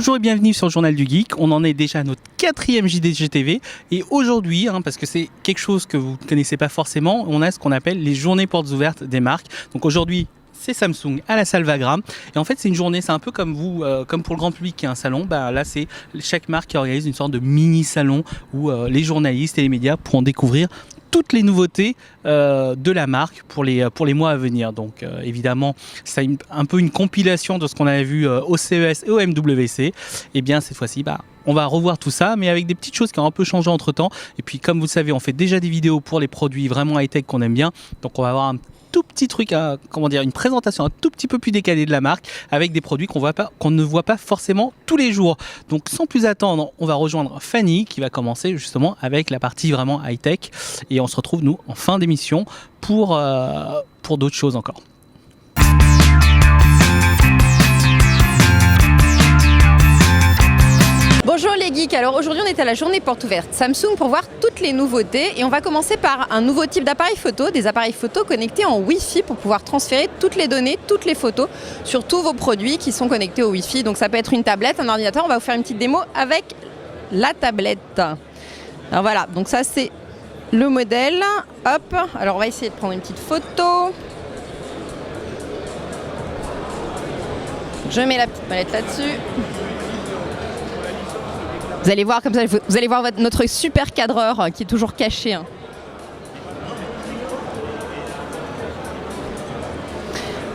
Bonjour et bienvenue sur le Journal du Geek. On en est déjà à notre 4e JDGTV et aujourd'hui, parce que c'est quelque chose que vous ne connaissez pas forcément, on a ce qu'on appelle les journées portes ouvertes des marques. Donc aujourd'hui, c'est Samsung à la salle Wagram. Et en fait, c'est une journée, c'est un peu comme vous, comme pour le grand public qui a un salon. Là, c'est chaque marque qui organise une sorte de mini-salon où les journalistes et les médias pourront découvrir toutes les nouveautés de la marque pour les mois à venir. Donc évidemment, c'est un peu une compilation de ce qu'on avait vu au CES et au MWC. Et bien cette fois-ci, on va revoir tout ça, mais avec des petites choses qui ont un peu changé entre temps. Et puis comme vous le savez, on fait déjà des vidéos pour les produits vraiment high-tech qu'on aime bien. Donc on va avoir un tout petit truc, une présentation un tout petit peu plus décalée de la marque avec des produits qu'on ne voit pas forcément tous les jours. Donc sans plus attendre, on va rejoindre Fanny qui va commencer justement avec la partie vraiment high-tech et on se retrouve nous en fin d'émission pour d'autres choses encore. Bonjour les geeks, alors aujourd'hui on est à la journée porte ouverte Samsung pour voir toutes les nouveautés et on va commencer par un nouveau type d'appareil photo, des appareils photo connectés en Wi-Fi pour pouvoir transférer toutes les données, toutes les photos sur tous vos produits qui sont connectés au Wi-Fi. Donc ça peut être une tablette, un ordinateur, on va vous faire une petite démo avec la tablette. Alors voilà, donc ça c'est le modèle, hop, alors on va essayer de prendre une petite photo. Je mets la petite mallette là-dessus. Vous allez voir comme ça, vous allez voir notre super cadreur qui est toujours caché.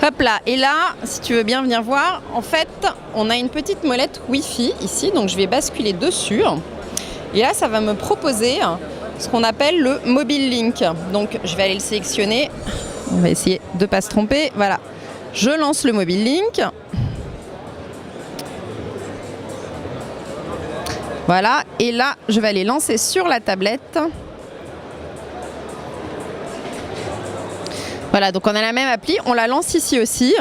Hop là, et là, si tu veux bien venir voir, en fait, on a une petite molette Wi-Fi ici, donc je vais basculer dessus. Et là, ça va me proposer ce qu'on appelle le Mobile Link. Donc, je vais aller le sélectionner. On va essayer de ne pas se tromper. Voilà, je lance le Mobile Link. Voilà, et là, je vais aller lancer sur la tablette. Voilà, donc on a la même appli, on la lance ici aussi.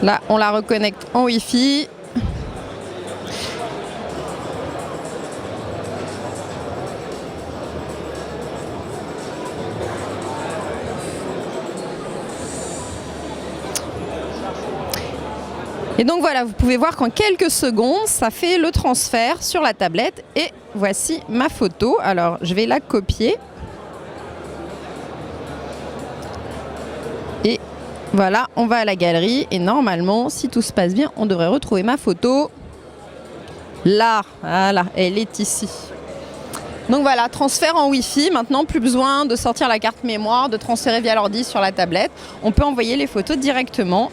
Là, on la reconnecte en Wi-Fi. Et donc voilà, vous pouvez voir qu'en quelques secondes, ça fait le transfert sur la tablette. Et voici ma photo. Alors, je vais la copier. Et voilà, on va à la galerie. Et normalement, si tout se passe bien, on devrait retrouver ma photo. Là, voilà, elle est ici. Donc voilà, transfert en Wi-Fi. Maintenant, plus besoin de sortir la carte mémoire, de transférer via l'ordi sur la tablette. On peut envoyer les photos directement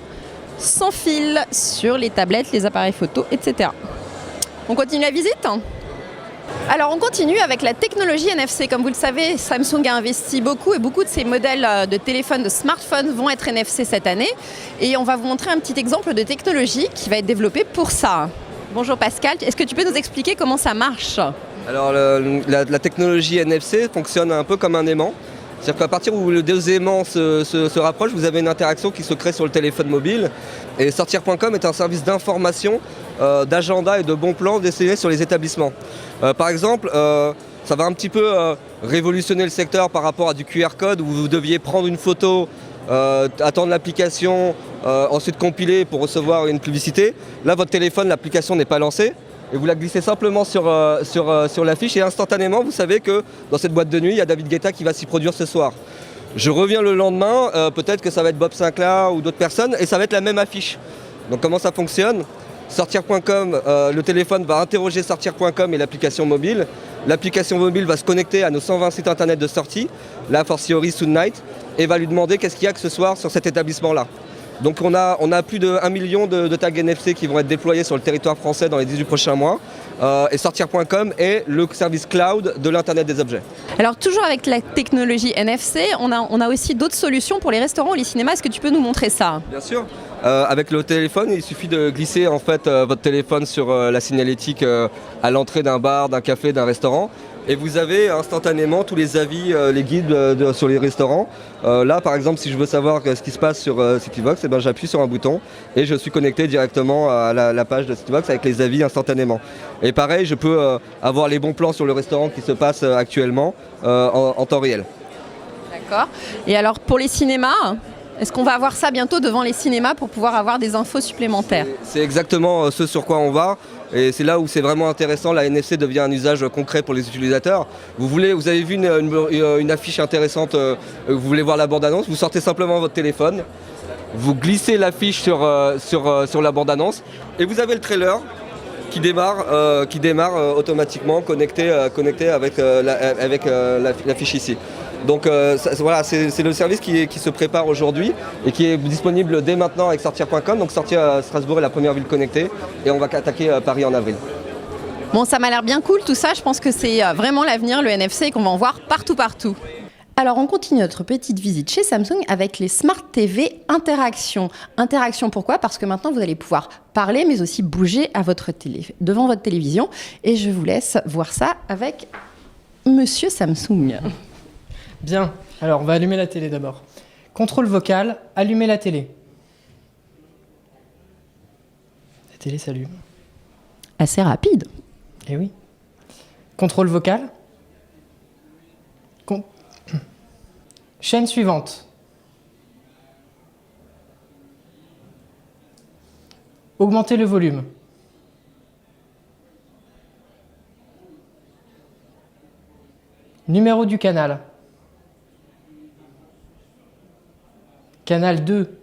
sans fil sur les tablettes, les appareils photo, etc. On continue la visite ? Alors on continue avec la technologie NFC. Comme vous le savez, Samsung a investi beaucoup et beaucoup de ses modèles de téléphones, de smartphones vont être NFC cette année. Et on va vous montrer un petit exemple de technologie qui va être développée pour ça. Bonjour Pascal, est-ce que tu peux nous expliquer comment ça marche ? Alors la technologie NFC fonctionne un peu comme un aimant. C'est-à-dire qu'à partir où les deux aimants se rapprochent, vous avez une interaction qui se crée sur le téléphone mobile. Et sortir.com est un service d'information, d'agenda et de bons plans destiné sur les établissements. Par exemple, ça va un petit peu révolutionner le secteur par rapport à du QR code où vous deviez prendre une photo, attendre l'application, ensuite compiler pour recevoir une publicité. Là, votre téléphone, l'application n'est pas lancée. Et vous la glissez simplement sur l'affiche et instantanément, vous savez que dans cette boîte de nuit, il y a David Guetta qui va s'y produire ce soir. Je reviens le lendemain, peut-être que ça va être Bob Sinclair ou d'autres personnes, et ça va être la même affiche. Donc comment ça fonctionne ? Sortir.com, le téléphone va interroger Sortir.com et l'application mobile. L'application mobile va se connecter à nos 120 sites internet de sortie, là fortiori Soon Night, et va lui demander qu'est-ce qu'il y a que ce soir sur cet établissement-là. Donc on a plus de 1 million de tags NFC qui vont être déployés sur le territoire français dans les 18 prochains mois. Et Sortir.com est le service cloud de l'Internet des objets. Alors toujours avec la technologie NFC, on a aussi d'autres solutions pour les restaurants ou les cinémas. Est-ce que tu peux nous montrer ça ? Bien sûr. Avec le téléphone, il suffit de glisser en fait votre téléphone sur la signalétique à l'entrée d'un bar, d'un café, d'un restaurant. Et vous avez instantanément tous les avis, les guides sur les restaurants. Là, par exemple, si je veux savoir ce qui se passe sur Cityvox, j'appuie sur un bouton et je suis connecté directement à la page de Cityvox avec les avis instantanément. Et pareil, je peux avoir les bons plans sur le restaurant qui se passe actuellement en temps réel. D'accord. Et alors, pour les cinémas ? Est-ce qu'on va avoir ça bientôt devant les cinémas pour pouvoir avoir des infos supplémentaires? C'est exactement ce sur quoi on va. Et c'est là où c'est vraiment intéressant, la NFC devient un usage concret pour les utilisateurs. Vous avez vu une affiche intéressante, vous voulez voir la bande-annonce, vous sortez simplement votre téléphone, vous glissez l'affiche sur la bande-annonce et vous avez le trailer qui démarre automatiquement connecté avec l'affiche ici. Donc voilà, c'est le service qui se prépare aujourd'hui et qui est disponible dès maintenant avec sortir.com. Donc Sortir Strasbourg est la première ville connectée et on va attaquer Paris en avril. Bon, ça m'a l'air bien cool tout ça, je pense que c'est vraiment l'avenir, le NFC, et qu'on va en voir partout. Alors on continue notre petite visite chez Samsung avec les Smart TV Interaction. Interaction pourquoi? Parce que maintenant vous allez pouvoir parler mais aussi bouger devant votre télévision. Et je vous laisse voir ça avec Monsieur Samsung. Bien, alors on va allumer la télé d'abord. Contrôle vocal, allumer la télé. La télé s'allume. Assez rapide. Eh oui. Contrôle vocal. Chaîne suivante. Augmenter le volume. Numéro du canal. Canal 2.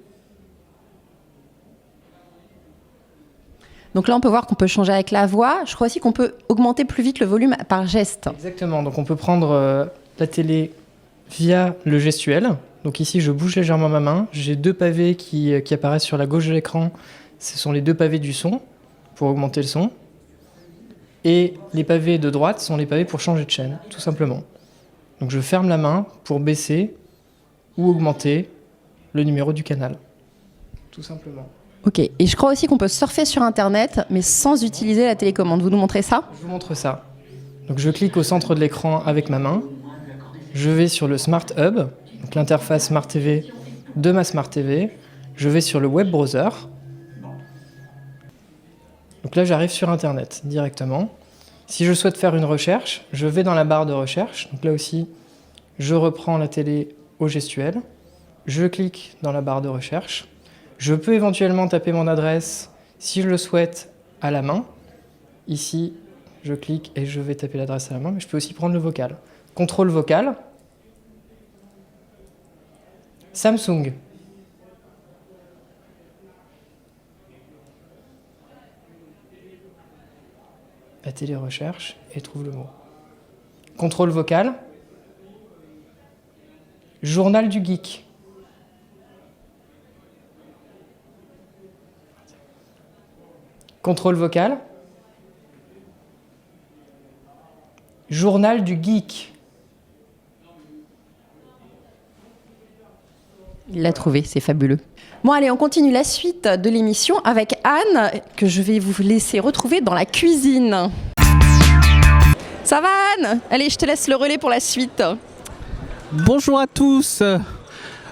Donc là, on peut voir qu'on peut changer avec la voix. Je crois aussi qu'on peut augmenter plus vite le volume par geste. Exactement, donc on peut prendre la télé via le gestuel. Donc ici, je bouge légèrement ma main. J'ai 2 pavés qui apparaissent sur la gauche de l'écran. Ce sont les 2 pavés du son, pour augmenter le son. Et les pavés de droite sont les pavés pour changer de chaîne, tout simplement. Donc je ferme la main pour baisser ou augmenter le numéro du canal, tout simplement. Ok, et je crois aussi qu'on peut surfer sur Internet, mais sans utiliser la télécommande. Vous nous montrez ça? Je vous montre ça. Donc je clique au centre de l'écran avec ma main. Je vais sur le Smart Hub, donc l'interface Smart TV de ma Smart TV. Je vais sur le web browser. Donc là, j'arrive sur Internet directement. Si je souhaite faire une recherche, je vais dans la barre de recherche. Donc là aussi, je reprends la télé au gestuel. Je clique dans la barre de recherche. Je peux éventuellement taper mon adresse, si je le souhaite, à la main. Ici, je clique et je vais taper l'adresse à la main, mais je peux aussi prendre le vocal. Contrôle vocal. Samsung. La télé recherche et trouve le mot. Contrôle vocal. Journal du geek. Contrôle vocal. Journal du geek. Il l'a trouvé, c'est fabuleux. Bon allez, on continue la suite de l'émission avec Anne, que je vais vous laisser retrouver dans la cuisine. Ça va Anne? Allez, je te laisse le relais pour la suite. Bonjour à tous.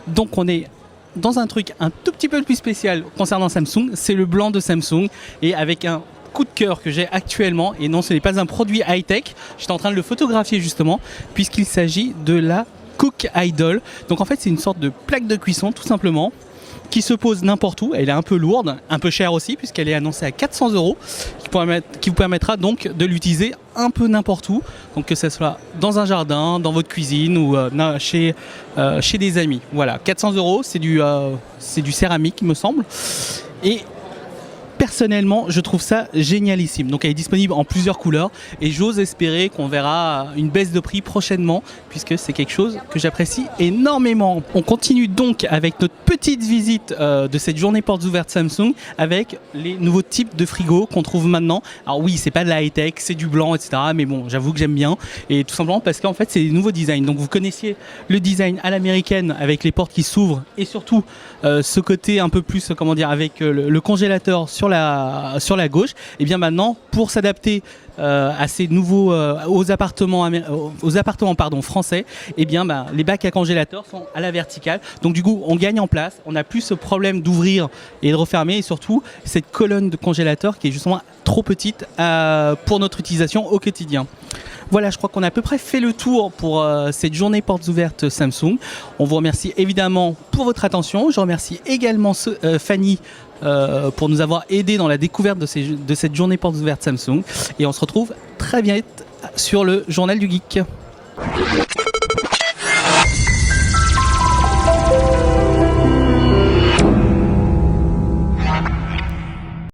Donc on est dans un truc un tout petit peu plus spécial concernant Samsung, c'est le blanc de Samsung et avec un coup de cœur que j'ai actuellement, et non ce n'est pas un produit high-tech, j'étais en train de le photographier justement puisqu'il s'agit de la Cook Idol. Donc en fait c'est une sorte de plaque de cuisson tout simplement qui se pose n'importe où. Elle est un peu lourde, un peu chère aussi puisqu'elle est annoncée à 400 €, qui vous permettra donc de l'utiliser un peu n'importe où, donc que ce soit dans un jardin, dans votre cuisine ou chez des amis. Voilà, 400 €, c'est du céramique il me semble. Et personnellement, je trouve ça génialissime. Donc elle est disponible en plusieurs couleurs et j'ose espérer qu'on verra une baisse de prix prochainement puisque c'est quelque chose que j'apprécie énormément. On continue donc avec notre petite visite de cette journée portes ouvertes Samsung avec les nouveaux types de frigos qu'on trouve maintenant. Alors oui, c'est pas de la high-tech, c'est du blanc, etc. Mais bon, j'avoue que j'aime bien et tout simplement parce qu'en fait c'est des nouveaux designs. Donc vous connaissiez le design à l'américaine avec les portes qui s'ouvrent et surtout ce côté un peu plus, comment dire, avec le congélateur sur la gauche. Et bien maintenant, pour s'adapter à ces nouveaux aux appartements français, et bien les bacs à congélateur sont à la verticale. Donc du coup, on gagne en place. On n'a plus ce problème d'ouvrir et de refermer, et surtout cette colonne de congélateur qui est justement trop petite pour notre utilisation au quotidien. Voilà, je crois qu'on a à peu près fait le tour pour cette journée portes ouvertes Samsung. On vous remercie évidemment pour votre attention. Je remercie également Fanny pour nous avoir aidé dans la découverte de cette journée portes ouvertes Samsung. Et on se retrouve très vite sur le Journal du Geek.